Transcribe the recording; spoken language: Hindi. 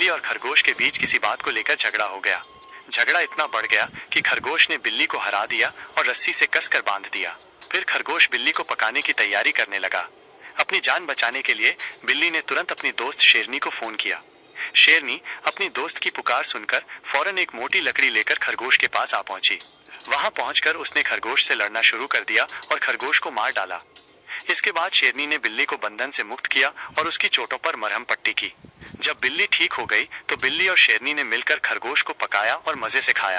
बिल्ली और खरगोश के बीच किसी बात को लेकर झगड़ा हो गया। झगड़ा इतना बढ़ गया कि खरगोश ने बिल्ली को हरा दिया और रस्सी से कसकर बांध दिया। फिर खरगोश बिल्ली को पकाने की तैयारी करने लगा। अपनी जान बचाने के लिए बिल्ली ने तुरंत अपनी दोस्त शेरनी को फोन किया। शेरनी अपनी दोस्त की पुकार सुनकर फौरन एक मोटी लकड़ी लेकर खरगोश के पास आ पहुंची। वहां पहुंचकर उसने खरगोश से लड़ना शुरू कर दिया और खरगोश को मार डाला। इसके बाद शेरनी ने बिल्ली को बंधन से मुक्त किया और उसकी चोटों पर मरहम पट्टी की। जब बिल्ली ठीक हो गई तो बिल्ली और शेरनी ने मिलकर खरगोश को पकाया और मजे से खाया।